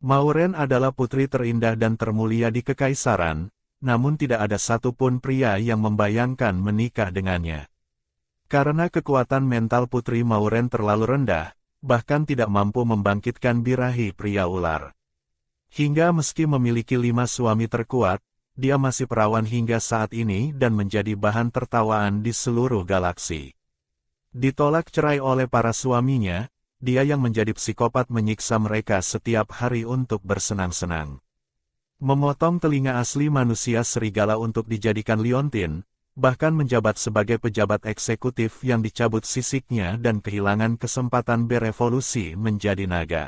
Mauren adalah putri terindah dan termulia di kekaisaran, namun tidak ada satupun pria yang membayangkan menikah dengannya. Karena kekuatan mental Putri Mauren terlalu rendah, bahkan tidak mampu membangkitkan birahi pria ular. Hingga meski memiliki 5 suami terkuat, dia masih perawan hingga saat ini dan menjadi bahan tertawaan di seluruh galaksi. Ditolak cerai oleh para suaminya, dia yang menjadi psikopat menyiksa mereka setiap hari untuk bersenang-senang. Memotong telinga asli manusia serigala untuk dijadikan liontin, bahkan menjabat sebagai pejabat eksekutif yang dicabut sisiknya dan kehilangan kesempatan berevolusi menjadi naga.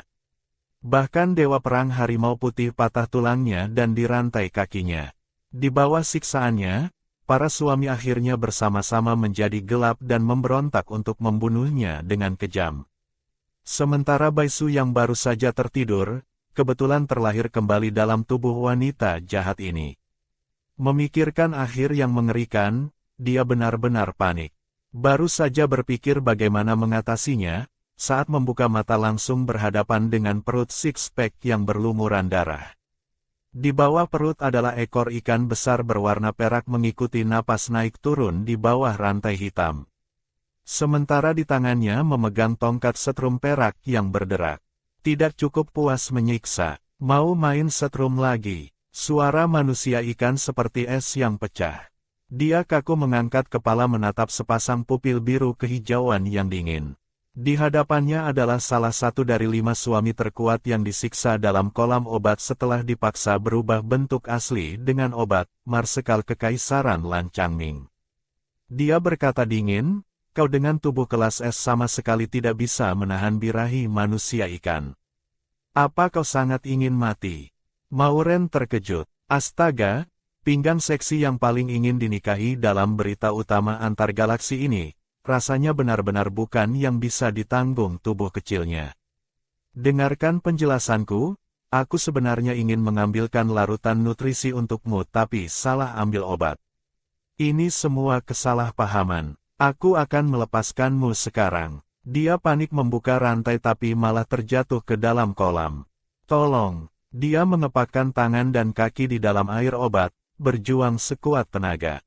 Bahkan Dewa Perang Harimau Putih patah tulangnya dan dirantai kakinya. Di bawah siksaannya, para suami akhirnya bersama-sama menjadi gelap dan memberontak untuk membunuhnya dengan kejam. Sementara Baisu yang baru saja tertidur, kebetulan terlahir kembali dalam tubuh wanita jahat ini. Memikirkan akhir yang mengerikan, dia benar-benar panik. Baru saja berpikir bagaimana mengatasinya, saat membuka mata langsung berhadapan dengan perut six-pack yang berlumuran darah. Di bawah perut adalah ekor ikan besar berwarna perak mengikuti napas naik turun di bawah rantai hitam. Sementara di tangannya memegang tongkat setrum perak yang berderak. Tidak cukup puas menyiksa, mau main setrum lagi. Suara manusia ikan seperti es yang pecah. Dia kaku mengangkat kepala menatap sepasang pupil biru kehijauan yang dingin. Di hadapannya adalah salah satu dari 5 suami terkuat yang disiksa dalam kolam obat setelah dipaksa berubah bentuk asli dengan obat Marsekal Kekaisaran Lan Changming. Dia berkata dingin, "Kau dengan tubuh kelas es sama sekali tidak bisa menahan birahi manusia ikan. Apa kau sangat ingin mati?" Mauren terkejut. Astaga, pinggang seksi yang paling ingin dinikahi dalam berita utama antar galaksi ini, rasanya benar-benar bukan yang bisa ditanggung tubuh kecilnya. Dengarkan penjelasanku, aku sebenarnya ingin mengambilkan larutan nutrisi untukmu tapi salah ambil obat. Ini semua kesalahpahaman. Aku akan melepaskanmu sekarang. Dia panik membuka rantai tapi malah terjatuh ke dalam kolam. Tolong. Dia mengepakkan tangan dan kaki di dalam air obat, berjuang sekuat tenaga.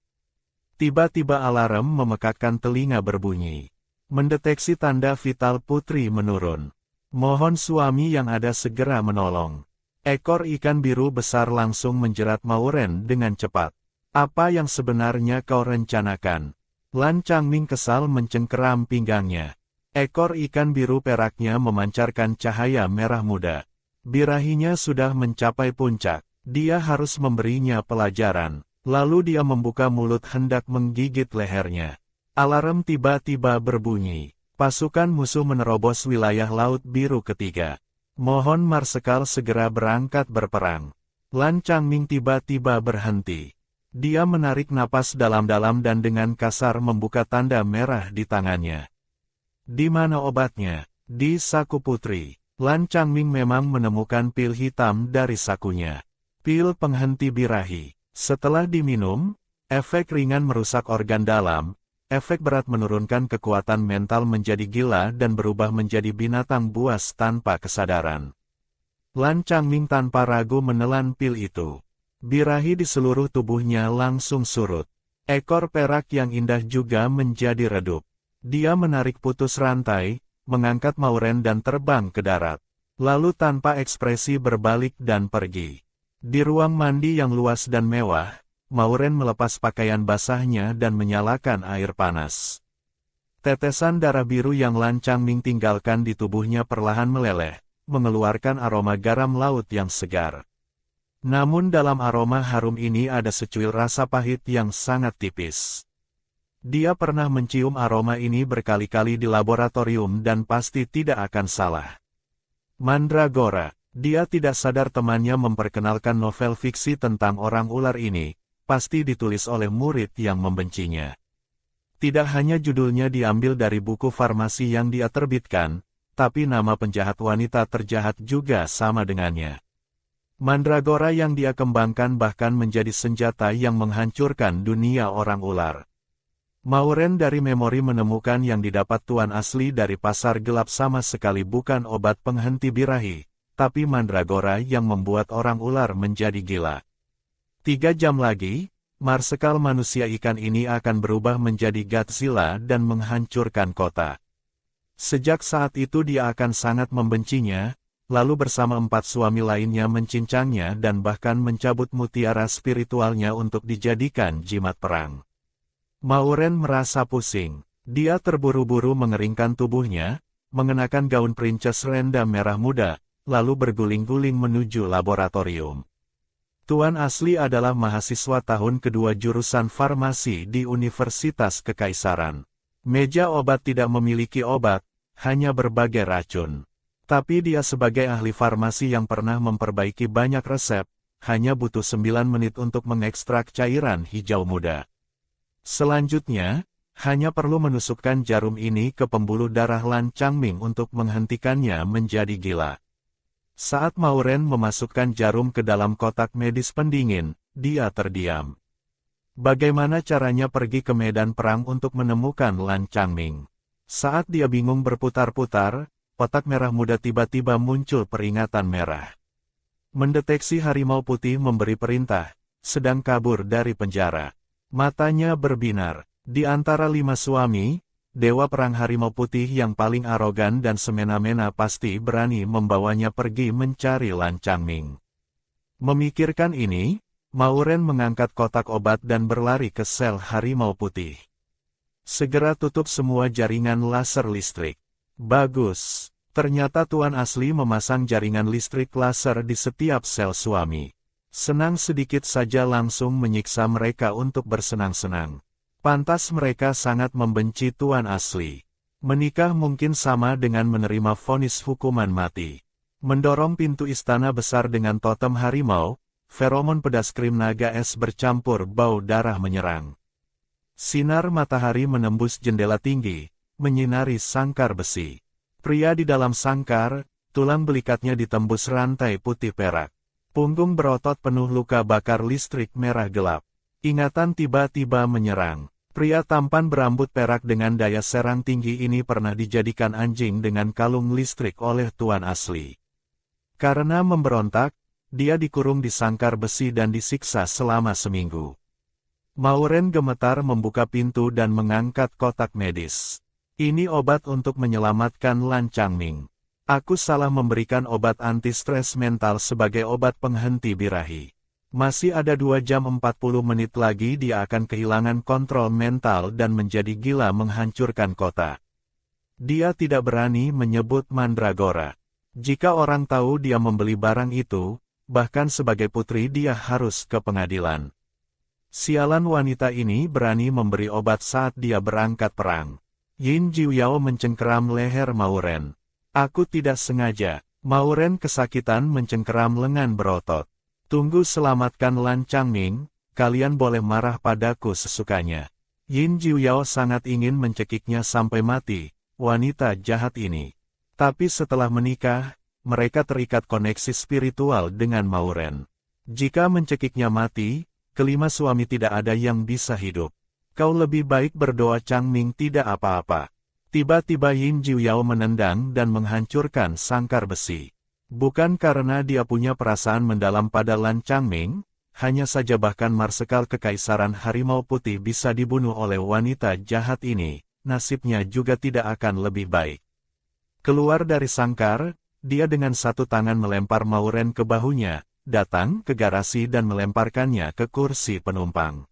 Tiba-tiba alarm memekakkan telinga berbunyi. Mendeteksi tanda vital putri menurun. Mohon suami yang ada segera menolong. Ekor ikan biru besar langsung menjerat Mauren dengan cepat. Apa yang sebenarnya kau rencanakan? Lan Changming kesal mencengkeram pinggangnya. Ekor ikan biru peraknya memancarkan cahaya merah muda. Birahinya sudah mencapai puncak. Dia harus memberinya pelajaran. Lalu dia membuka mulut hendak menggigit lehernya. Alarm tiba-tiba berbunyi. Pasukan musuh menerobos wilayah Laut Biru ketiga. Mohon Marsekal segera berangkat berperang. Lan Changming tiba-tiba berhenti. Dia menarik napas dalam-dalam dan dengan kasar membuka tanda merah di tangannya. Di mana obatnya? Di saku putri. Lan Changming memang menemukan pil hitam dari sakunya. Pil penghenti birahi. Setelah diminum, efek ringan merusak organ dalam, efek berat menurunkan kekuatan mental menjadi gila dan berubah menjadi binatang buas tanpa kesadaran. Lan Changming tanpa ragu menelan pil itu. Birahi di seluruh tubuhnya langsung surut. Ekor perak yang indah juga menjadi redup. Dia menarik putus rantai, mengangkat Mauren dan terbang ke darat. Lalu tanpa ekspresi berbalik dan pergi. Di ruang mandi yang luas dan mewah, Mauren melepas pakaian basahnya dan menyalakan air panas. Tetesan darah biru yang Lan Changming tinggalkan di tubuhnya perlahan meleleh, mengeluarkan aroma garam laut yang segar. Namun dalam aroma harum ini ada secuil rasa pahit yang sangat tipis. Dia pernah mencium aroma ini berkali-kali di laboratorium dan pasti tidak akan salah. Mandragora. Dia tidak sadar temannya memperkenalkan novel fiksi tentang orang ular ini, pasti ditulis oleh murid yang membencinya. Tidak hanya judulnya diambil dari buku farmasi yang dia terbitkan, tapi nama penjahat wanita terjahat juga sama dengannya. Mandragora yang dia kembangkan bahkan menjadi senjata yang menghancurkan dunia orang ular. Mauren dari memori menemukan yang didapat tuan asli dari pasar gelap sama sekali bukan obat penghenti birahi, tapi mandragora yang membuat orang ular menjadi gila. 3 jam lagi, marsekal manusia ikan ini akan berubah menjadi Godzilla dan menghancurkan kota. Sejak saat itu dia akan sangat membencinya, lalu bersama 4 suami lainnya mencincangnya dan bahkan mencabut mutiara spiritualnya untuk dijadikan jimat perang. Mauren merasa pusing. Dia terburu-buru mengeringkan tubuhnya, mengenakan gaun Princess Renda merah muda, lalu berguling-guling menuju laboratorium. Tuan Asli adalah mahasiswa tahun kedua jurusan farmasi di Universitas Kekaisaran. Meja obat tidak memiliki obat, hanya berbagai racun. Tapi dia sebagai ahli farmasi yang pernah memperbaiki banyak resep, hanya butuh 9 menit untuk mengekstrak cairan hijau muda. Selanjutnya, hanya perlu menusukkan jarum ini ke pembuluh darah Lan Changming untuk menghentikannya menjadi gila. Saat Mauren memasukkan jarum ke dalam kotak medis pendingin, dia terdiam. Bagaimana caranya pergi ke medan perang untuk menemukan Lan Changming? Saat dia bingung berputar-putar, kotak merah muda tiba-tiba muncul peringatan merah. Mendeteksi harimau putih memberi perintah, sedang kabur dari penjara. Matanya berbinar. Di antara 5 suami, Dewa Perang Harimau Putih yang paling arogan dan semena-mena pasti berani membawanya pergi mencari Lan Changming. Memikirkan ini, Mauren mengangkat kotak obat dan berlari ke sel Harimau Putih. Segera tutup semua jaringan laser listrik. Bagus, ternyata Tuan Asli memasang jaringan listrik laser di setiap sel suami. Senang sedikit saja langsung menyiksa mereka untuk bersenang-senang. Pantas mereka sangat membenci Tuan Asli. Menikah mungkin sama dengan menerima vonis hukuman mati. Mendorong pintu istana besar dengan totem harimau, feromon pedas krim naga es bercampur bau darah menyerang. Sinar matahari menembus jendela tinggi, menyinari sangkar besi. Pria di dalam sangkar, tulang belikatnya ditembus rantai putih perak. Punggung berotot penuh luka bakar listrik merah gelap. Ingatan tiba-tiba menyerang. Pria tampan berambut perak dengan daya serang tinggi ini pernah dijadikan anjing dengan kalung listrik oleh Tuan Asli. Karena memberontak, dia dikurung di sangkar besi dan disiksa selama seminggu. Mauren gemetar membuka pintu dan mengangkat kotak medis. Ini obat untuk menyelamatkan Lan Changming. Aku salah memberikan obat anti-stres mental sebagai obat penghenti birahi. Masih ada 2 jam 40 menit lagi dia akan kehilangan kontrol mental dan menjadi gila menghancurkan kota. Dia tidak berani menyebut mandragora. Jika orang tahu dia membeli barang itu, bahkan sebagai putri dia harus ke pengadilan. Sialan wanita ini berani memberi obat saat dia berangkat perang. Yin Jiuyao mencengkeram leher Mauren. Aku tidak sengaja. Mauren kesakitan mencengkeram lengan berotot. Tunggu, selamatkan Lan Changming, kalian boleh marah padaku sesukanya. Yin Jiuyao sangat ingin mencekiknya sampai mati, wanita jahat ini. Tapi setelah menikah, mereka terikat koneksi spiritual dengan Mauren. Jika mencekiknya mati, kelima suami tidak ada yang bisa hidup. Kau lebih baik berdoa Changming tidak apa-apa. Tiba-tiba Yin Jiuyao menendang dan menghancurkan sangkar besi. Bukan karena dia punya perasaan mendalam pada Lan Changming, hanya saja bahkan marsekal Kekaisaran Harimau Putih bisa dibunuh oleh wanita jahat ini, nasibnya juga tidak akan lebih baik. Keluar dari sangkar, dia dengan satu tangan melempar Mauren ke bahunya, datang ke garasi dan melemparkannya ke kursi penumpang.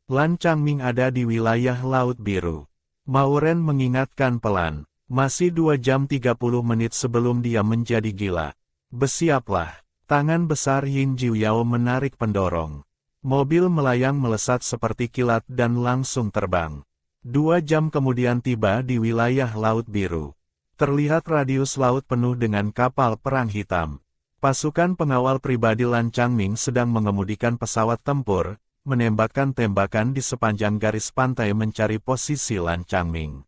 Lan Changming ada di wilayah Laut Biru. Mauren mengingatkan pelan. Masih 2 jam 30 menit sebelum dia menjadi gila. Bersiaplah. Tangan besar Yin Jiuyao menarik pendorong. Mobil melayang melesat seperti kilat dan langsung terbang. 2 jam kemudian tiba di wilayah Laut Biru. Terlihat radius laut penuh dengan kapal perang hitam. Pasukan pengawal pribadi Lan Changming sedang mengemudikan pesawat tempur, menembakkan tembakan di sepanjang garis pantai mencari posisi Lan Changming.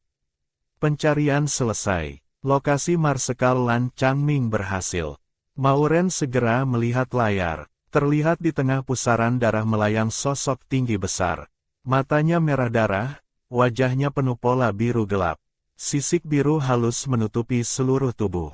Pencarian selesai. Lokasi marsekal Lan Changming berhasil. Mauren segera melihat layar. Terlihat di tengah pusaran darah melayang sosok tinggi besar. Matanya merah darah, wajahnya penuh pola biru gelap. Sisik biru halus menutupi seluruh tubuh.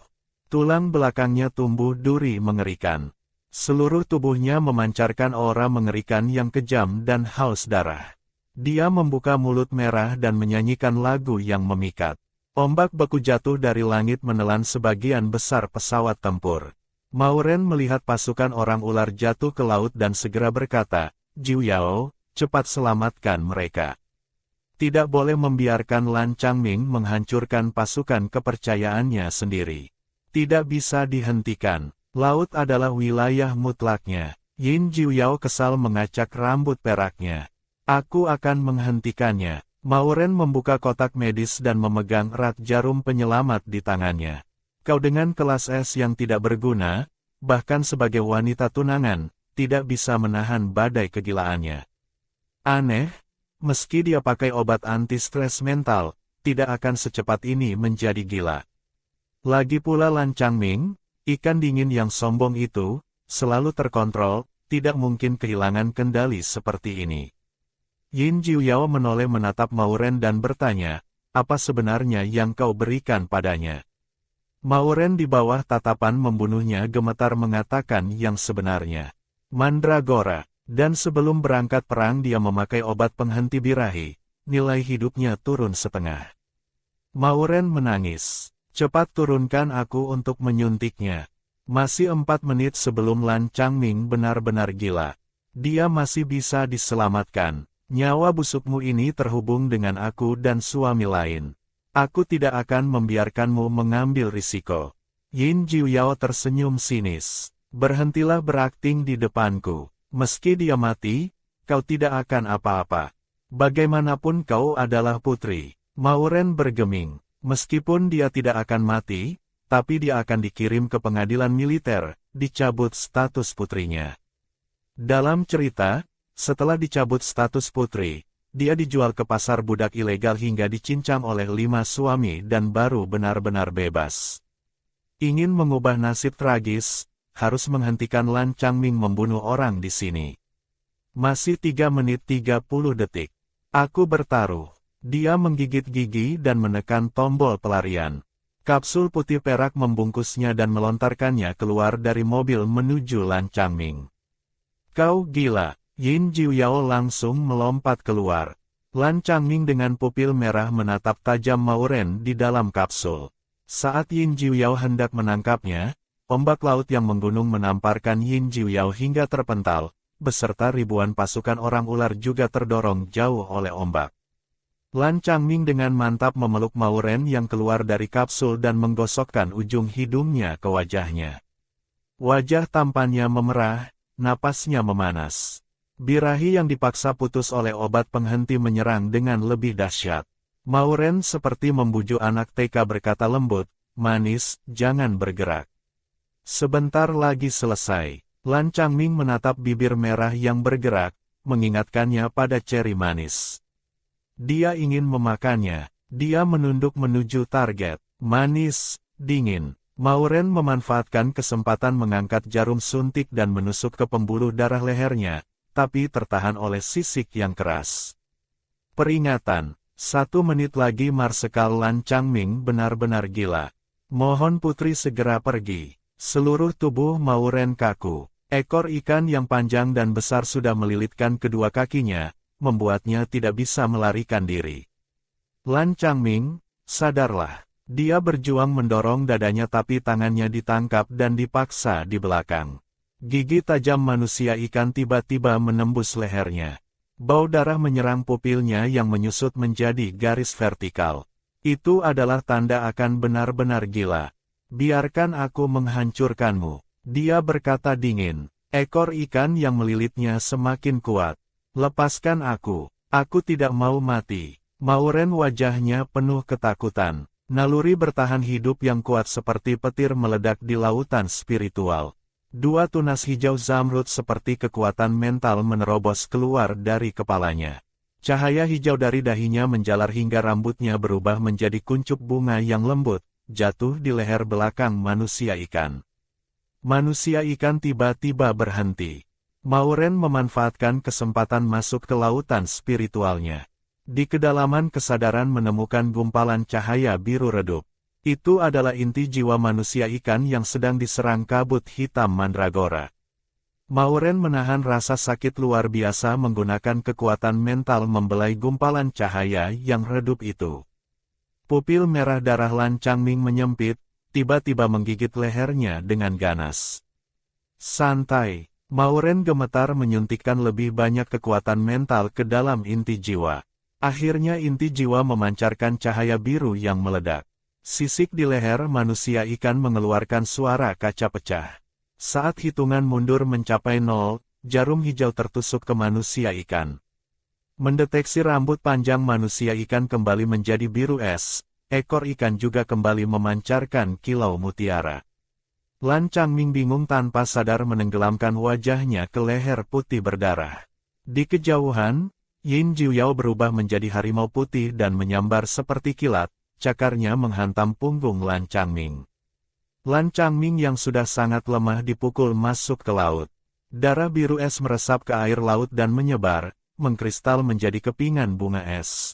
Tulang belakangnya tumbuh duri mengerikan. Seluruh tubuhnya memancarkan aura mengerikan yang kejam dan haus darah. Dia membuka mulut merah dan menyanyikan lagu yang memikat. Ombak beku jatuh dari langit menelan sebagian besar pesawat tempur. Mauren melihat pasukan orang ular jatuh ke laut dan segera berkata, "Jiu Yao, cepat selamatkan mereka. Tidak boleh membiarkan Lan Changming menghancurkan pasukan kepercayaannya sendiri. Tidak bisa dihentikan. Laut adalah wilayah mutlaknya." Yin Jiu Yao kesal mengacak rambut peraknya. "Aku akan menghentikannya." Mauren membuka kotak medis dan memegang erat jarum penyelamat di tangannya. "Kau dengan kelas es yang tidak berguna, bahkan sebagai wanita tunangan, tidak bisa menahan badai kegilaannya." Aneh, meski dia pakai obat anti-stres mental, tidak akan secepat ini menjadi gila. Lagi pula Lan Changming, ikan dingin yang sombong itu, selalu terkontrol, tidak mungkin kehilangan kendali seperti ini. Yin Jiu Yao menoleh menatap Mauren dan bertanya, "Apa sebenarnya yang kau berikan padanya?" Mauren di bawah tatapan membunuhnya gemetar mengatakan yang sebenarnya. "Mandragora." Dan sebelum berangkat perang dia memakai obat penghenti birahi, nilai hidupnya turun setengah. Mauren menangis. "Cepat turunkan aku untuk menyuntiknya." Masih 4 menit sebelum Lan Changming benar-benar gila. Dia masih bisa diselamatkan. "Nyawa busukmu ini terhubung dengan aku dan suami lain. Aku tidak akan membiarkanmu mengambil risiko." Yin Jiu Yao tersenyum sinis. "Berhentilah berakting di depanku. Meski dia mati, kau tidak akan apa-apa. Bagaimanapun kau adalah putri." Mauren bergeming. Meskipun dia tidak akan mati, tapi dia akan dikirim ke pengadilan militer, dicabut status putrinya. Dalam cerita, setelah dicabut status putri, dia dijual ke pasar budak ilegal hingga dicincang oleh 5 suami dan baru benar-benar bebas. Ingin mengubah nasib tragis, harus menghentikan Lan Changming membunuh orang di sini. Masih 3 menit 30 detik. Aku bertaruh. Dia menggigit gigi dan menekan tombol pelarian. Kapsul putih perak membungkusnya dan melontarkannya keluar dari mobil menuju Lan Changming. "Kau gila." Yin Jiu Yao langsung melompat keluar. Lan Changming dengan pupil merah menatap tajam Mauren di dalam kapsul. Saat Yin Jiu Yao hendak menangkapnya, ombak laut yang menggunung menamparkan Yin Jiu Yao hingga terpental, beserta ribuan pasukan orang ular juga terdorong jauh oleh ombak. Lan Changming dengan mantap memeluk Mauren yang keluar dari kapsul dan menggosokkan ujung hidungnya ke wajahnya. Wajah tampannya memerah, napasnya memanas. Birahi yang dipaksa putus oleh obat penghenti menyerang dengan lebih dahsyat. Mauren seperti membujuk anak TK berkata lembut, "Manis, jangan bergerak." Sebentar lagi selesai. Lan Changming menatap bibir merah yang bergerak, mengingatkannya pada ceri manis. Dia ingin memakannya. Dia menunduk menuju target. Manis, dingin. Mauren memanfaatkan kesempatan mengangkat jarum suntik dan menusuk ke pembuluh darah lehernya, tapi tertahan oleh sisik yang keras. Peringatan, 1 menit lagi Marsekal Lan Changming benar-benar gila. Mohon putri segera pergi. Seluruh tubuh Mauren kaku. Ekor ikan yang panjang dan besar sudah melilitkan kedua kakinya, membuatnya tidak bisa melarikan diri. Lan Changming, sadarlah. Dia berjuang mendorong dadanya tapi tangannya ditangkap dan dipaksa di belakang. Gigi tajam manusia ikan tiba-tiba menembus lehernya. Bau darah menyerang pupilnya yang menyusut menjadi garis vertikal. Itu adalah tanda akan benar-benar gila. "Biarkan aku menghancurkanmu," dia berkata dingin. Ekor ikan yang melilitnya semakin kuat. "Lepaskan aku tidak mau mati." Mauren wajahnya penuh ketakutan. Naluri bertahan hidup yang kuat seperti petir meledak di lautan spiritual. 2 tunas hijau zamrud seperti kekuatan mental menerobos keluar dari kepalanya. Cahaya hijau dari dahinya menjalar hingga rambutnya berubah menjadi kuncup bunga yang lembut, jatuh di leher belakang manusia ikan. Manusia ikan tiba-tiba berhenti. Mauren memanfaatkan kesempatan masuk ke lautan spiritualnya. Di kedalaman kesadaran menemukan gumpalan cahaya biru redup. Itu adalah inti jiwa manusia ikan yang sedang diserang kabut hitam mandragora. Mauren menahan rasa sakit luar biasa menggunakan kekuatan mental membelai gumpalan cahaya yang redup itu. Pupil merah darah Lan Changming menyempit, tiba-tiba menggigit lehernya dengan ganas. Santai, Mauren gemetar menyuntikkan lebih banyak kekuatan mental ke dalam inti jiwa. Akhirnya inti jiwa memancarkan cahaya biru yang meledak. Sisik di leher manusia ikan mengeluarkan suara kaca pecah. Saat hitungan mundur mencapai 0, jarum hijau tertusuk ke manusia ikan. Mendeteksi rambut panjang manusia ikan kembali menjadi biru es, ekor ikan juga kembali memancarkan kilau mutiara. Lan Changming bingung tanpa sadar menenggelamkan wajahnya ke leher putih berdarah. Di kejauhan, Yin Jiuyao berubah menjadi harimau putih dan menyambar seperti kilat, cakarnya menghantam punggung Lan Changming. Lan Changming yang sudah sangat lemah dipukul masuk ke laut. Darah biru es meresap ke air laut dan menyebar, mengkristal menjadi kepingan bunga es.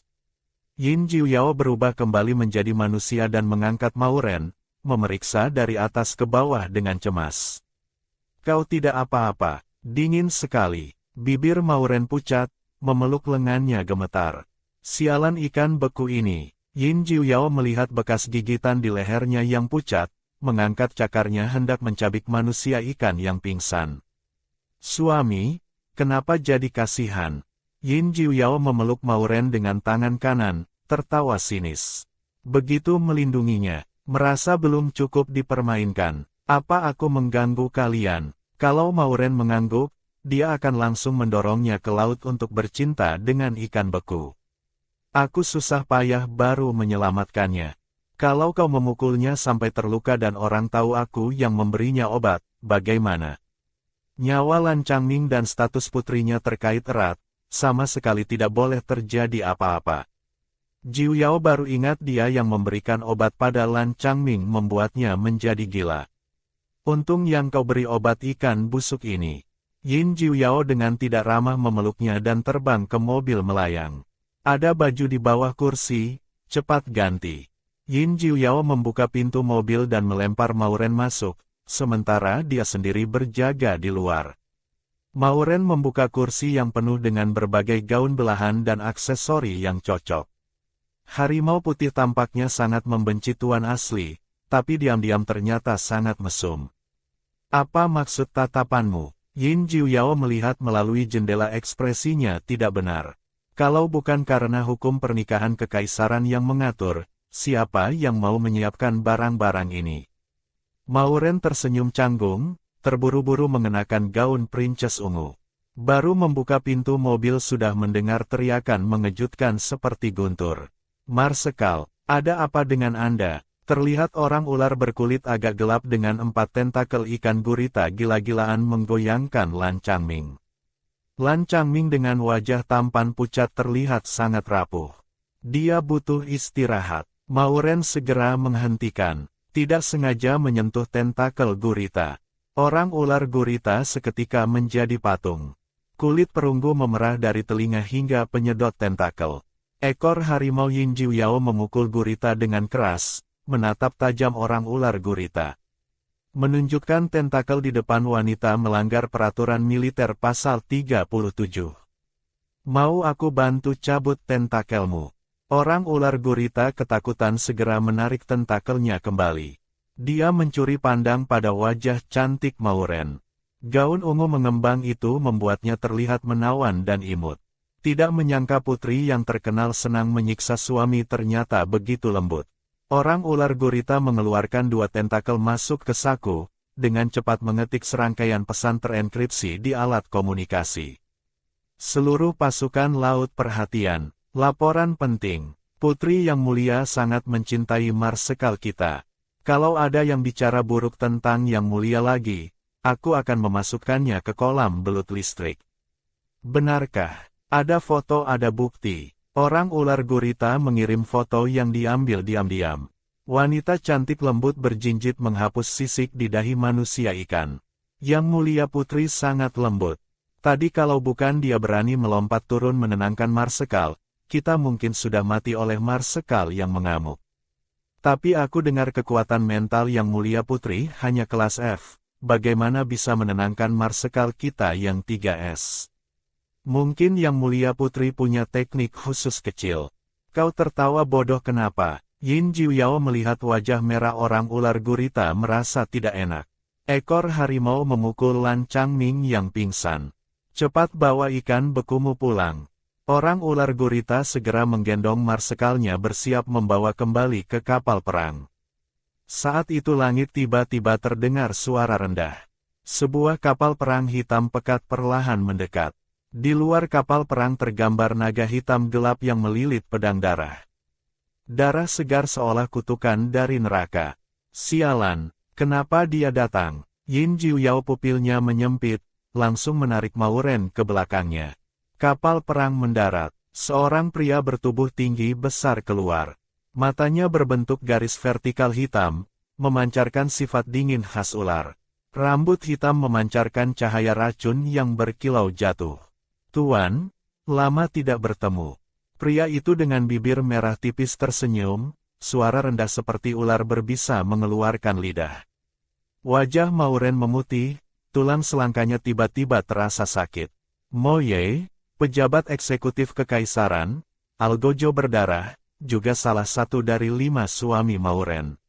Yin Jiuyao berubah kembali menjadi manusia dan mengangkat Mauren, memeriksa dari atas ke bawah dengan cemas. Kau tidak apa-apa, dingin sekali. Bibir Mauren pucat, memeluk lengannya gemetar. Sialan ikan beku ini. Yin Jiuyao melihat bekas gigitan di lehernya yang pucat, mengangkat cakarnya hendak mencabik manusia ikan yang pingsan. Suami, kenapa jadi kasihan? Yin Jiuyao memeluk Mauren dengan tangan kanan, tertawa sinis. Begitu melindunginya, merasa belum cukup dipermainkan. Apa aku mengganggu kalian? Kalau Mauren mengangguk, dia akan langsung mendorongnya ke laut untuk bercinta dengan ikan beku. Aku susah payah baru menyelamatkannya. Kalau kau memukulnya sampai terluka dan orang tahu aku yang memberinya obat, bagaimana? Nyawa Lan Changming dan status putrinya terkait erat, sama sekali tidak boleh terjadi apa-apa. Jiuyao baru ingat dia yang memberikan obat pada Lan Changming membuatnya menjadi gila. Untung yang kau beri obat ikan busuk ini. Yin Jiuyao dengan tidak ramah memeluknya dan terbang ke mobil melayang. Ada baju di bawah kursi, cepat ganti. Yin Jiuyao membuka pintu mobil dan melempar Mauren masuk, sementara dia sendiri berjaga di luar. Mauren membuka kursi yang penuh dengan berbagai gaun belahan dan aksesori yang cocok. Harimau putih tampaknya sangat membenci tuan asli, tapi diam-diam ternyata sangat mesum. Apa maksud tatapanmu? Yin Jiuyao melihat melalui jendela ekspresinya tidak benar. Kalau bukan karena hukum pernikahan kekaisaran yang mengatur, siapa yang mau menyiapkan barang-barang ini? Mauren tersenyum canggung, terburu-buru mengenakan gaun princess ungu. Baru membuka pintu mobil sudah mendengar teriakan mengejutkan seperti guntur. Marsekal, ada apa dengan Anda? Terlihat orang ular berkulit agak gelap dengan 4 tentakel ikan gurita gila-gilaan menggoyangkan Lan Changming. Lan Changming dengan wajah tampan pucat terlihat sangat rapuh. Dia butuh istirahat. Mauren segera menghentikan, tidak sengaja menyentuh tentakel gurita. Orang ular gurita seketika menjadi patung. Kulit perunggu memerah dari telinga hingga penyedot tentakel. Ekor harimau Yin Jiuyao memukul gurita dengan keras, menatap tajam orang ular gurita. Menunjukkan tentakel di depan wanita melanggar peraturan militer pasal 37. Mau aku bantu cabut tentakelmu? Orang ular gurita ketakutan segera menarik tentakelnya kembali. Dia mencuri pandang pada wajah cantik Mauren. Gaun ungu mengembang itu membuatnya terlihat menawan dan imut. Tidak menyangka putri yang terkenal senang menyiksa suami ternyata begitu lembut. Orang ular gurita mengeluarkan 2 tentakel masuk ke saku, dengan cepat mengetik serangkaian pesan terenkripsi di alat komunikasi. Seluruh pasukan laut perhatian. Laporan penting. Putri yang mulia sangat mencintai marsekal kita. Kalau ada yang bicara buruk tentang yang mulia lagi, aku akan memasukkannya ke kolam belut listrik. Benarkah? Ada foto, ada bukti. Orang ular gurita mengirim foto yang diambil diam-diam. Wanita cantik lembut berjinjit menghapus sisik di dahi manusia ikan. Yang mulia putri sangat lembut. Tadi kalau bukan dia berani melompat turun menenangkan marsekal, kita mungkin sudah mati oleh marsekal yang mengamuk. Tapi aku dengar kekuatan mental yang mulia putri hanya kelas F. Bagaimana bisa menenangkan marsekal kita yang 3S? Mungkin yang mulia putri punya teknik khusus kecil. Kau tertawa bodoh kenapa? Yin Jiuyao melihat wajah merah orang ular gurita merasa tidak enak. Ekor harimau memukul Lan Changming yang pingsan. Cepat bawa ikan bekumu pulang. Orang ular gurita segera menggendong marsekalnya bersiap membawa kembali ke kapal perang. Saat itu langit tiba-tiba terdengar suara rendah. Sebuah kapal perang hitam pekat perlahan mendekat. Di luar kapal perang tergambar naga hitam gelap yang melilit pedang darah. Darah segar seolah kutukan dari neraka. Sialan, kenapa dia datang? Yin Jiuyao pupilnya menyempit, langsung menarik Mauren ke belakangnya. Kapal perang mendarat. Seorang pria bertubuh tinggi besar keluar. Matanya berbentuk garis vertikal hitam, memancarkan sifat dingin khas ular. Rambut hitam memancarkan cahaya racun yang berkilau jatuh. Tuan, lama tidak bertemu. Pria itu dengan bibir merah tipis tersenyum, suara rendah seperti ular berbisa mengeluarkan lidah. Wajah Mauren memutih, tulang selangkanya tiba-tiba terasa sakit. Moye, pejabat eksekutif kekaisaran, Algojo berdarah, juga salah satu dari 5 suami Mauren.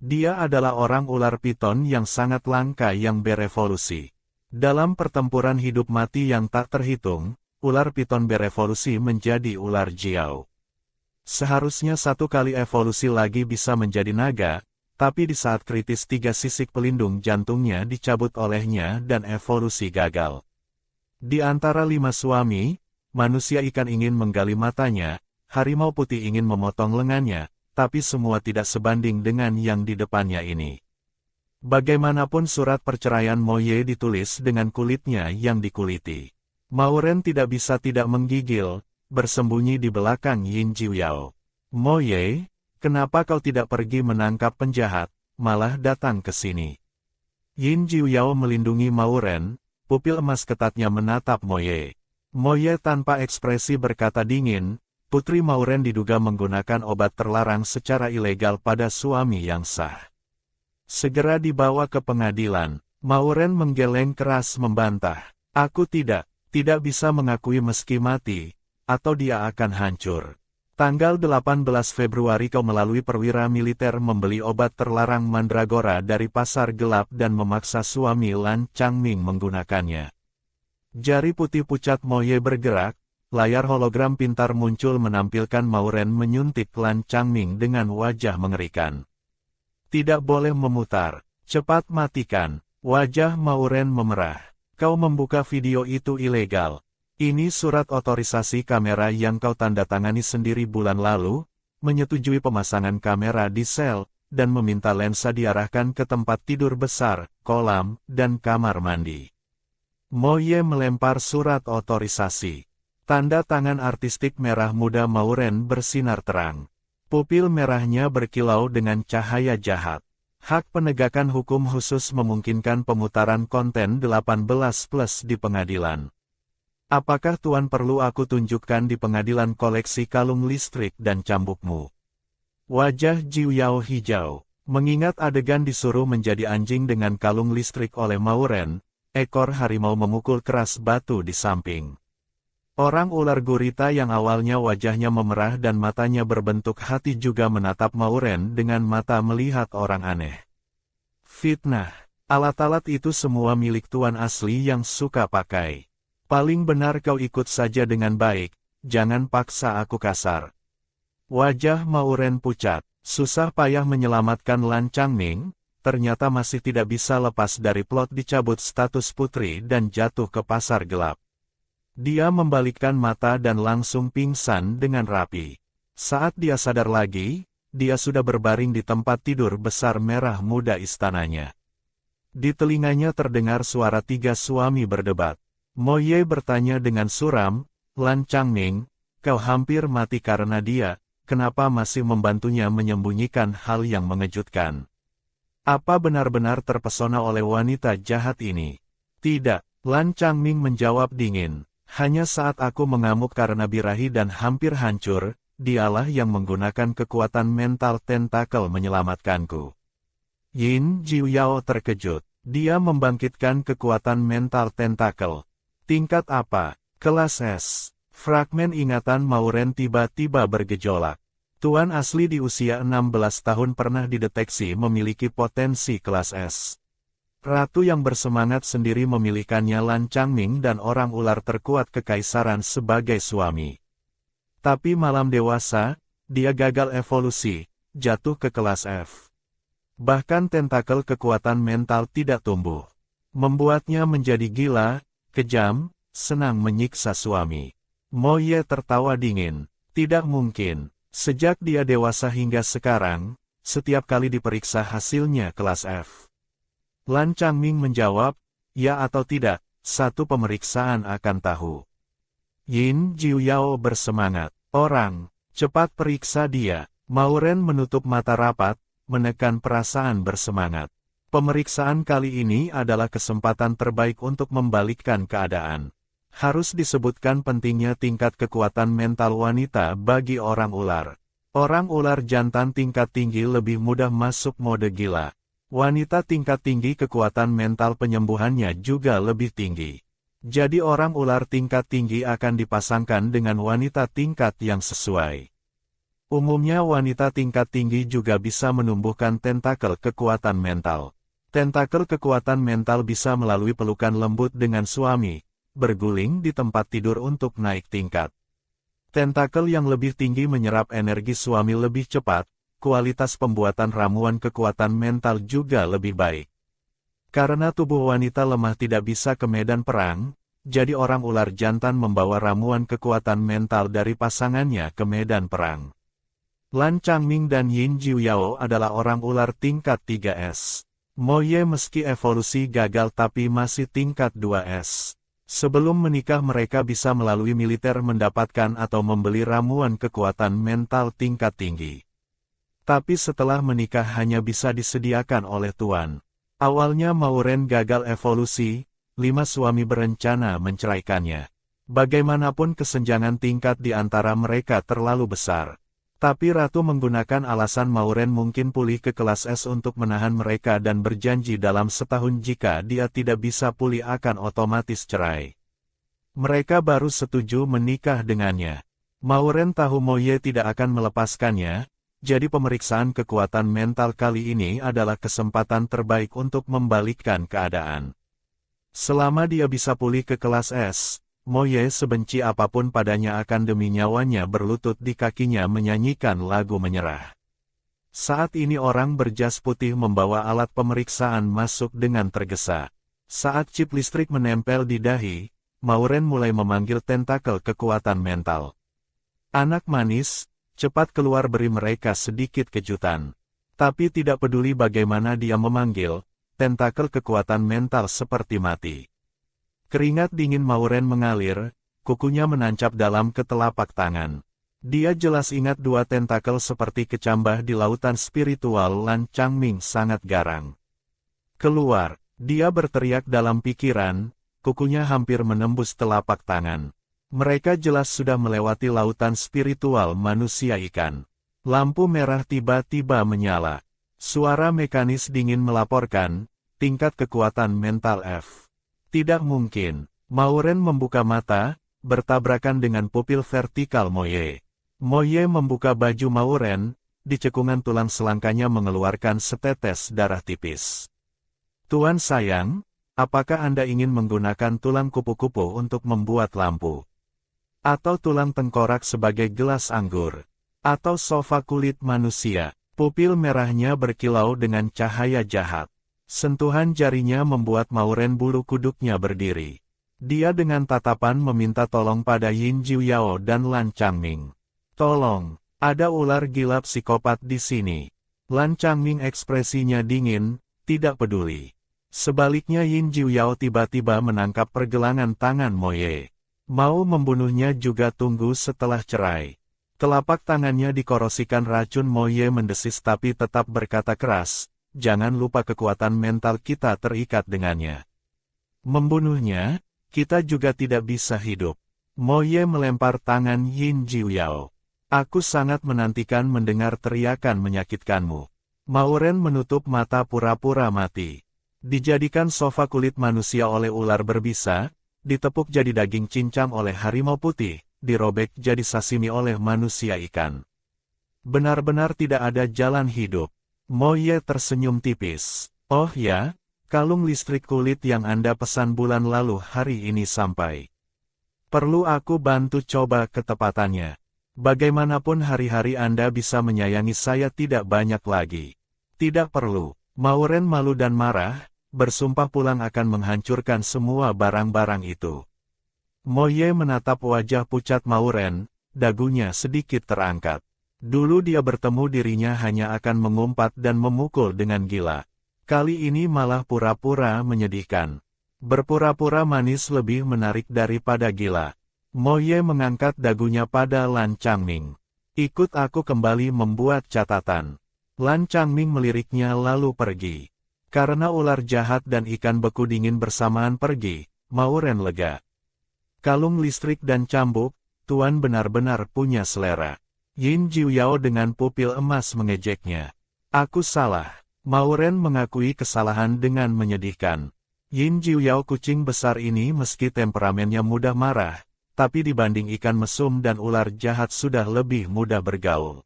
Dia adalah orang ular piton yang sangat langka yang berevolusi. Dalam pertempuran hidup mati yang tak terhitung, ular piton berevolusi menjadi ular jiao. Seharusnya 1 kali evolusi lagi bisa menjadi naga, tapi di saat kritis 3 sisik pelindung jantungnya dicabut olehnya dan evolusi gagal. Di antara 5 suami, manusia ikan ingin menggali matanya, harimau putih ingin memotong lengannya, tapi semua tidak sebanding dengan yang di depannya ini. Bagaimanapun surat perceraian Moye ditulis dengan kulitnya yang dikuliti. Mauren tidak bisa tidak menggigil, bersembunyi di belakang Yin Jiuyao. Moye, kenapa kau tidak pergi menangkap penjahat, malah datang ke sini? Yin Jiuyao melindungi Mauren. Pupil emas ketatnya menatap Moye. Moye tanpa ekspresi berkata dingin, Putri Mauren diduga menggunakan obat terlarang secara ilegal pada suami yang sah. Segera dibawa ke pengadilan. Mauren menggeleng keras membantah. Aku tidak bisa mengakui meski mati, atau dia akan hancur. Tanggal 18 Februari kau melalui perwira militer membeli obat terlarang mandragora dari pasar gelap dan memaksa suami Lan Changming menggunakannya. Jari putih pucat Moye bergerak, layar hologram pintar muncul menampilkan Mauren menyuntik Lan Changming dengan wajah mengerikan. Tidak boleh memutar, cepat matikan. Wajah Mauren memerah. Kau membuka video itu ilegal. Ini surat otorisasi kamera yang kau tanda tangani sendiri bulan lalu, menyetujui pemasangan kamera di sel, dan meminta lensa diarahkan ke tempat tidur besar, kolam, dan kamar mandi. Moye melempar surat otorisasi. Tanda tangan artistik merah muda Mauren bersinar terang. Pupil merahnya berkilau dengan cahaya jahat. Hak penegakan hukum khusus memungkinkan pemutaran konten 18+ di pengadilan. Apakah Tuan perlu aku tunjukkan di pengadilan koleksi kalung listrik dan cambukmu? Wajah Jiuyao hijau. Mengingat adegan disuruh menjadi anjing dengan kalung listrik oleh Mauren, ekor harimau memukul keras batu di samping. Orang ular gurita yang awalnya wajahnya memerah dan matanya berbentuk hati juga menatap Mauren dengan mata melihat orang aneh. Fitnah. Alat-alat itu semua milik Tuan asli yang suka pakai. Paling benar kau ikut saja dengan baik, jangan paksa aku kasar. Wajah Mauren pucat, susah payah menyelamatkan Lan Changming, ternyata masih tidak bisa lepas dari plot dicabut status putri dan jatuh ke pasar gelap. Dia membalikkan mata dan langsung pingsan dengan rapi. Saat dia sadar lagi, dia sudah berbaring di tempat tidur besar merah muda istananya. Di telinganya terdengar suara 3 suami berdebat. Moye bertanya dengan suram, Lan Changming, kau hampir mati karena dia, kenapa masih membantunya menyembunyikan hal yang mengejutkan? Apa benar-benar terpesona oleh wanita jahat ini? Tidak, Lan Changming menjawab dingin. Hanya saat aku mengamuk karena birahi dan hampir hancur, dialah yang menggunakan kekuatan mental tentakel menyelamatkanku. Yin Jiuyao terkejut. Dia membangkitkan kekuatan mental tentakel. Tingkat apa? Kelas S. Fragmen ingatan Mauren tiba-tiba bergejolak. Tuan asli di usia 16 tahun pernah dideteksi memiliki potensi kelas S. Ratu yang bersemangat sendiri memilihkannya Lan Changming dan orang ular terkuat kekaisaran sebagai suami. Tapi malam dewasa, dia gagal evolusi, jatuh ke kelas F. Bahkan tentakel kekuatan mental tidak tumbuh. Membuatnya menjadi gila, kejam, senang menyiksa suami. Mo Ye tertawa dingin. Tidak mungkin. Sejak dia dewasa hingga sekarang, setiap kali diperiksa hasilnya kelas F. Lan Changming menjawab, ya atau tidak, satu pemeriksaan akan tahu. Yin Jiuyao bersemangat. Orang, cepat periksa dia. Mauren menutup mata rapat, menekan perasaan bersemangat. Pemeriksaan kali ini adalah kesempatan terbaik untuk membalikkan keadaan. Harus disebutkan pentingnya tingkat kekuatan mental wanita bagi orang ular. Orang ular jantan tingkat tinggi lebih mudah masuk mode gila. Wanita tingkat tinggi kekuatan mental penyembuhannya juga lebih tinggi. Jadi orang ular tingkat tinggi akan dipasangkan dengan wanita tingkat yang sesuai. Umumnya wanita tingkat tinggi juga bisa menumbuhkan tentakel kekuatan mental. Tentakel kekuatan mental bisa melalui pelukan lembut dengan suami, berguling di tempat tidur untuk naik tingkat. Tentakel yang lebih tinggi menyerap energi suami lebih cepat, kualitas pembuatan ramuan kekuatan mental juga lebih baik. Karena tubuh wanita lemah tidak bisa ke medan perang, jadi orang ular jantan membawa ramuan kekuatan mental dari pasangannya ke medan perang. Lan Changming dan Yin Jiuyao adalah orang ular tingkat 3S. Mo Ye meski evolusi gagal tapi masih tingkat 2S. Sebelum menikah mereka bisa melalui militer mendapatkan atau membeli ramuan kekuatan mental tingkat tinggi. Tapi setelah menikah hanya bisa disediakan oleh tuan. Awalnya Mauren gagal evolusi, 5 suami berencana menceraikannya. Bagaimanapun kesenjangan tingkat di antara mereka terlalu besar. Tapi Ratu menggunakan alasan Mauren mungkin pulih ke kelas S untuk menahan mereka dan berjanji dalam setahun jika dia tidak bisa pulih akan otomatis cerai. Mereka baru setuju menikah dengannya. Mauren tahu Mo Ye tidak akan melepaskannya, jadi pemeriksaan kekuatan mental kali ini adalah kesempatan terbaik untuk membalikkan keadaan. Selama dia bisa pulih ke kelas S, Mo Ye sebenci apapun padanya akan demi nyawanya berlutut di kakinya menyanyikan lagu menyerah. Saat ini orang berjas putih membawa alat pemeriksaan masuk dengan tergesa. Saat chip listrik menempel di dahi, Mauren mulai memanggil tentakel kekuatan mental. Anak manis, cepat keluar beri mereka sedikit kejutan. Tapi tidak peduli bagaimana dia memanggil, tentakel kekuatan mental seperti mati. Keringat dingin Mauren mengalir, kukunya menancap dalam ketelapak tangan. Dia jelas ingat 2 tentakel seperti kecambah di lautan spiritual Lan Changming sangat garang. Keluar, dia berteriak dalam pikiran, kukunya hampir menembus telapak tangan. Mereka jelas sudah melewati lautan spiritual manusia ikan. Lampu merah tiba-tiba menyala. Suara mekanis dingin melaporkan, tingkat kekuatan mental F. Tidak mungkin. Mauren membuka mata, bertabrakan dengan pupil vertikal Mo Ye. Mo Ye membuka baju Mauren, di cekungan tulang selangkanya mengeluarkan setetes darah tipis. Tuan sayang, apakah Anda ingin menggunakan tulang kupu-kupu untuk membuat lampu? Atau tulang tengkorak sebagai gelas anggur? Atau sofa kulit manusia? Pupil merahnya berkilau dengan cahaya jahat. Sentuhan jarinya membuat Mauren bulu kuduknya berdiri. Dia dengan tatapan meminta tolong pada Yin Jiuyao dan Lan Changming. Tolong, ada ular gila psikopat di sini. Lan Changming ekspresinya dingin, tidak peduli. Sebaliknya Yin Jiuyao tiba-tiba menangkap pergelangan tangan Mo Ye. Mau membunuhnya juga tunggu setelah cerai. Telapak tangannya dikorosikan racun. Mo Ye mendesis tapi tetap berkata keras, jangan lupa kekuatan mental kita terikat dengannya. Membunuhnya, kita juga tidak bisa hidup. Mo Ye melempar tangan Yin Jiuyao. Aku sangat menantikan mendengar teriakan menyakitkanmu. Mauren menutup mata pura-pura mati. Dijadikan sofa kulit manusia oleh ular berbisa, ditepuk jadi daging cincang oleh harimau putih, dirobek jadi sashimi oleh manusia ikan. Benar-benar tidak ada jalan hidup. Moye tersenyum tipis. Oh ya, kalung listrik kulit yang Anda pesan bulan lalu hari ini sampai. Perlu aku bantu coba ketepatannya. Bagaimanapun hari-hari Anda bisa menyayangi saya tidak banyak lagi. Tidak perlu. Mauren malu dan marah, bersumpah pulang akan menghancurkan semua barang-barang itu. Moye menatap wajah pucat Mauren, dagunya sedikit terangkat. Dulu dia bertemu dirinya hanya akan mengumpat dan memukul dengan gila. Kali ini malah pura-pura menyedihkan. Berpura-pura manis lebih menarik daripada gila. Moye mengangkat dagunya pada Lan Changming. Ikut aku kembali membuat catatan. Lan Changming meliriknya lalu pergi. Karena ular jahat dan ikan beku dingin bersamaan pergi, Mauren lega. Kalung listrik dan cambuk, Tuan benar-benar punya selera. Yin Jiuyao dengan pupil emas mengejeknya. Aku salah. Mauren mengakui kesalahan dengan menyedihkan. Yin Jiuyao kucing besar ini meski temperamennya mudah marah, tapi dibanding ikan mesum dan ular jahat sudah lebih mudah bergaul.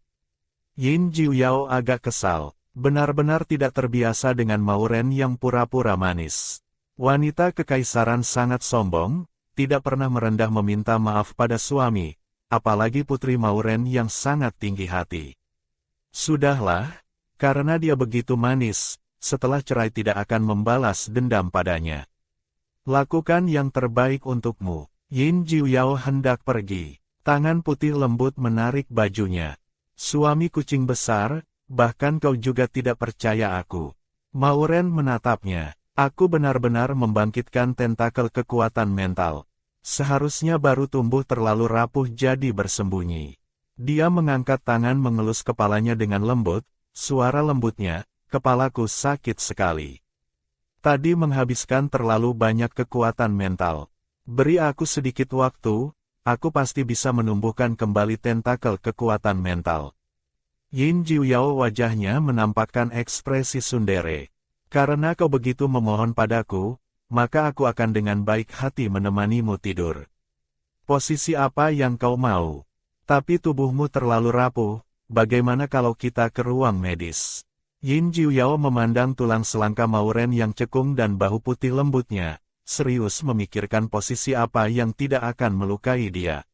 Yin Jiuyao agak kesal, benar-benar tidak terbiasa dengan Mauren yang pura-pura manis. Wanita kekaisaran sangat sombong, tidak pernah merendah meminta maaf pada suami, apalagi putri Mauren yang sangat tinggi hati. Sudahlah, karena dia begitu manis, setelah cerai tidak akan membalas dendam padanya. Lakukan yang terbaik untukmu. Yin Jiuyao hendak pergi. Tangan putih lembut menarik bajunya. Suami kucing besar, bahkan kau juga tidak percaya aku. Mauren menatapnya. Aku benar-benar membangkitkan tentakel kekuatan mental. Seharusnya baru tumbuh terlalu rapuh jadi bersembunyi. Dia mengangkat tangan mengelus kepalanya dengan lembut, suara lembutnya, kepalaku sakit sekali. Tadi menghabiskan terlalu banyak kekuatan mental. Beri aku sedikit waktu, aku pasti bisa menumbuhkan kembali tentakel kekuatan mental. Yin Jiuyao wajahnya menampakkan ekspresi tsundere. Karena kau begitu memohon padaku, maka aku akan dengan baik hati menemanimu tidur. Posisi apa yang kau mau? Tapi tubuhmu terlalu rapuh, bagaimana kalau kita ke ruang medis? Yin Jiuyao memandang tulang selangka Mauren yang cekung dan bahu putih lembutnya, serius memikirkan posisi apa yang tidak akan melukai dia.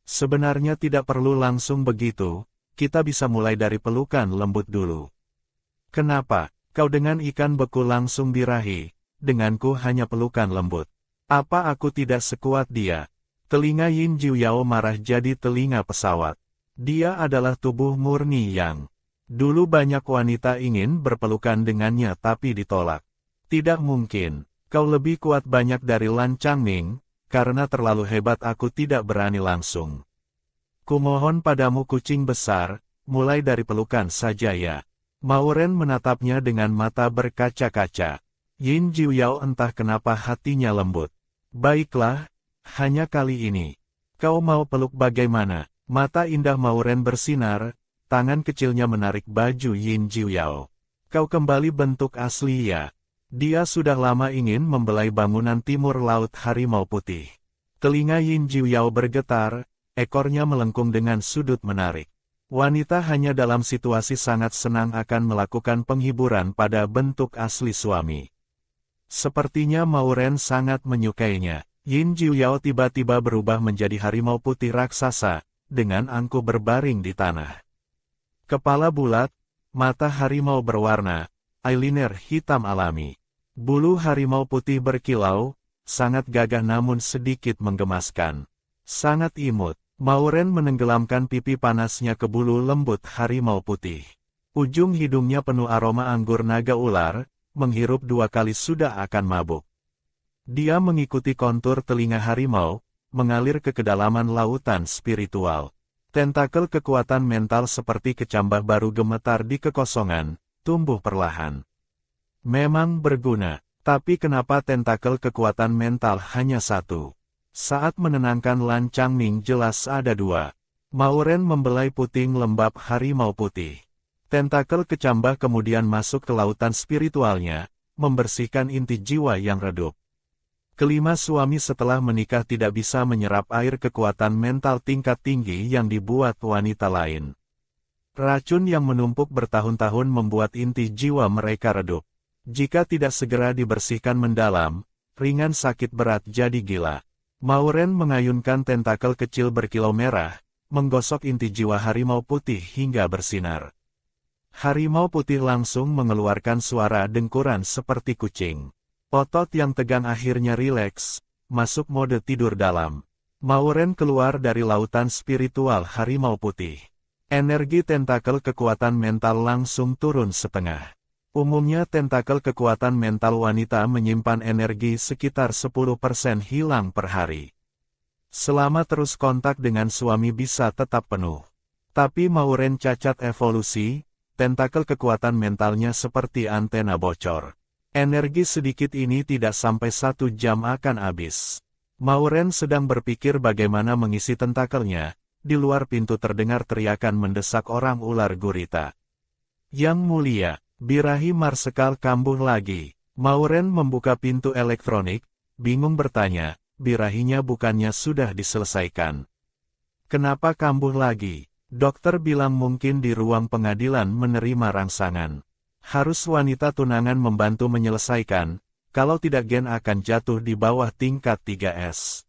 Sebenarnya tidak perlu langsung begitu, kita bisa mulai dari pelukan lembut dulu. Kenapa, kau dengan ikan beku langsung birahi, denganku hanya pelukan lembut? Apa aku tidak sekuat dia? Telinga Yin Jiuyao marah jadi telinga pesawat. Dia adalah tubuh murni yang dulu banyak wanita ingin berpelukan dengannya tapi ditolak. Tidak mungkin. Kau lebih kuat banyak dari Lan Changming, karena terlalu hebat aku tidak berani langsung. Kumohon padamu kucing besar, mulai dari pelukan saja ya. Mauren menatapnya dengan mata berkaca-kaca. Yin Jiuyao entah kenapa hatinya lembut. Baiklah, hanya kali ini. Kau mau peluk bagaimana? Mata indah Mauren bersinar, tangan kecilnya menarik baju Yin Jiuyao. Kau kembali bentuk asli ya. Dia sudah lama ingin membelai bangunan timur laut harimau putih. Telinga Yin Jiuyao bergetar, ekornya melengkung dengan sudut menarik. Wanita hanya dalam situasi sangat senang akan melakukan penghiburan pada bentuk asli suami. Sepertinya Mauren sangat menyukainya. Yin Jiuyao tiba-tiba berubah menjadi harimau putih raksasa, dengan angkuh berbaring di tanah. Kepala bulat, mata harimau berwarna, eyeliner hitam alami. Bulu harimau putih berkilau, sangat gagah namun sedikit menggemaskan. Sangat imut, Mauren menenggelamkan pipi panasnya ke bulu lembut harimau putih. Ujung hidungnya penuh aroma anggur naga ular, menghirup 2 kali sudah akan mabuk. Dia mengikuti kontur telinga harimau, mengalir ke kedalaman lautan spiritual. Tentakel kekuatan mental seperti kecambah baru gemetar di kekosongan, tumbuh perlahan. Memang berguna, tapi kenapa tentakel kekuatan mental hanya 1? Saat menenangkan Lan Changming jelas ada 2. Mauren membelai puting lembab harimau putih. Tentakel kecambah kemudian masuk ke lautan spiritualnya, membersihkan inti jiwa yang redup. Kelima suami setelah menikah tidak bisa menyerap air kekuatan mental tingkat tinggi yang dibuat wanita lain. Racun yang menumpuk bertahun-tahun membuat inti jiwa mereka redup. Jika tidak segera dibersihkan mendalam, ringan sakit berat jadi gila. Mauren mengayunkan tentakel kecil berkilau merah, menggosok inti jiwa harimau putih hingga bersinar. Harimau putih langsung mengeluarkan suara dengkuran seperti kucing. Otot yang tegang akhirnya rileks, masuk mode tidur dalam. Mauren keluar dari lautan spiritual harimau putih. Energi tentakel kekuatan mental langsung turun setengah. Umumnya tentakel kekuatan mental wanita menyimpan energi sekitar 10% hilang per hari. Selama terus kontak dengan suami bisa tetap penuh. Tapi Mauren cacat evolusi, tentakel kekuatan mentalnya seperti antena bocor. Energi sedikit ini tidak sampai 1 jam akan habis. Mauren sedang berpikir bagaimana mengisi tentakelnya, di luar pintu terdengar teriakan mendesak orang ular gurita. Yang mulia, birahi Marsekal kambuh lagi. Mauren membuka pintu elektronik, bingung bertanya, birahinya bukannya sudah diselesaikan. Kenapa kambuh lagi? Dokter bilang mungkin di ruang pengadilan menerima rangsangan. Harus wanita tunangan membantu menyelesaikan, kalau tidak Gen akan jatuh di bawah tingkat 3S.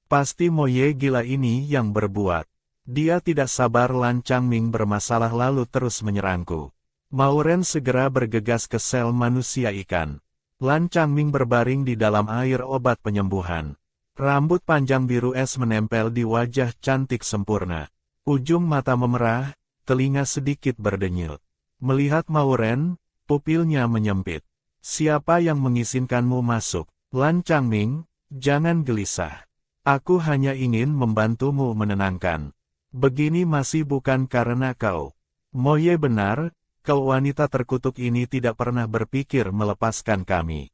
Pasti Moye gila ini yang berbuat. Dia tidak sabar Lan Changming bermasalah lalu terus menyerangku. Mauren segera bergegas ke sel manusia ikan. Lan Changming berbaring di dalam air obat penyembuhan. Rambut panjang biru es menempel di wajah cantik sempurna. Ujung mata memerah, telinga sedikit berdenyil. Melihat Mauren, pupilnya menyempit. Siapa yang mengizinkanmu masuk? Lan Changming, jangan gelisah. Aku hanya ingin membantumu menenangkan. Begini masih bukan karena kau. Moye benar, kau wanita terkutuk ini tidak pernah berpikir melepaskan kami.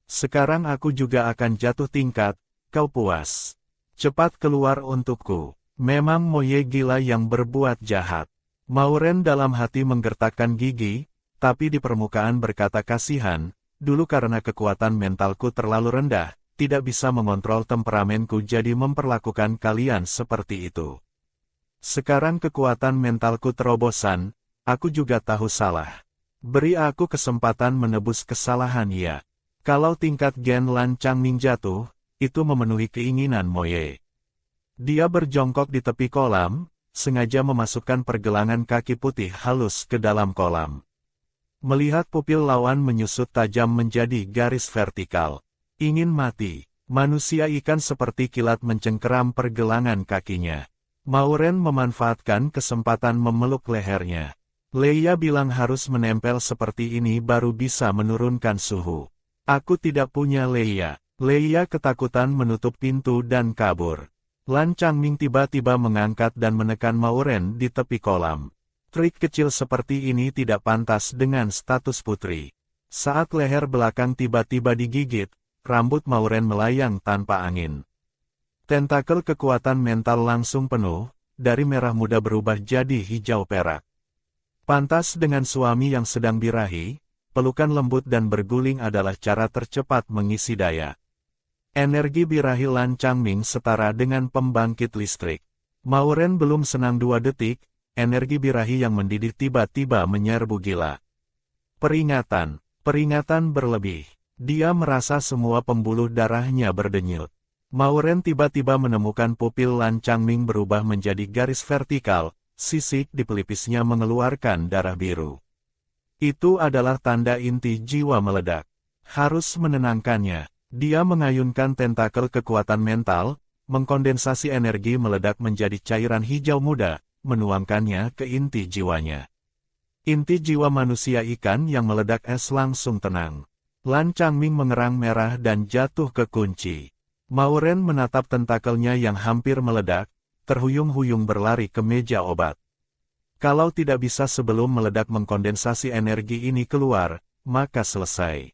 Sekarang aku juga akan jatuh tingkat, kau puas. Cepat keluar untukku. Memang Moye gila yang berbuat jahat. Mauren dalam hati menggertakkan gigi, tapi di permukaan berkata kasihan, dulu karena kekuatan mentalku terlalu rendah, tidak bisa mengontrol temperamenku jadi memperlakukan kalian seperti itu. Sekarang kekuatan mentalku terobosan, aku juga tahu salah. Beri aku kesempatan menebus kesalahan ya. Kalau tingkat Gen Lan Changming jatuh, itu memenuhi keinginan Moye. Dia berjongkok di tepi kolam, sengaja memasukkan pergelangan kaki putih halus ke dalam kolam. Melihat pupil lawan menyusut tajam menjadi garis vertikal. Ingin mati, manusia ikan seperti kilat mencengkeram pergelangan kakinya. Mauren memanfaatkan kesempatan memeluk lehernya. Leia bilang harus menempel seperti ini baru bisa menurunkan suhu. Aku tidak punya Leia. Leia ketakutan menutup pintu dan kabur. Lan Changming tiba-tiba mengangkat dan menekan Mauren di tepi kolam. Trik kecil seperti ini tidak pantas dengan status putri. Saat leher belakang tiba-tiba digigit, rambut Mauren melayang tanpa angin. Tentakel kekuatan mental langsung penuh, dari merah muda berubah jadi hijau perak. Pantas dengan suami yang sedang birahi, pelukan lembut dan berguling adalah cara tercepat mengisi daya. Energi birahi Lan Changming setara dengan pembangkit listrik. Mauren belum senang 2 detik, energi birahi yang mendidih tiba-tiba menyerbu gila. Peringatan, peringatan berlebih. Dia merasa semua pembuluh darahnya berdenyut. Mauren tiba-tiba menemukan pupil Lan Changming berubah menjadi garis vertikal, sisik di pelipisnya mengeluarkan darah biru. Itu adalah tanda inti jiwa meledak. Harus menenangkannya. Dia mengayunkan tentakel kekuatan mental, mengkondensasi energi meledak menjadi cairan hijau muda, menuangkannya ke inti jiwanya. Inti jiwa manusia ikan yang meledak es langsung tenang. Lan Changming mengerang merah dan jatuh ke kunci. Mauren menatap tentakelnya yang hampir meledak, terhuyung-huyung berlari ke meja obat. Kalau tidak bisa sebelum meledak mengkondensasi energi ini keluar, maka selesai.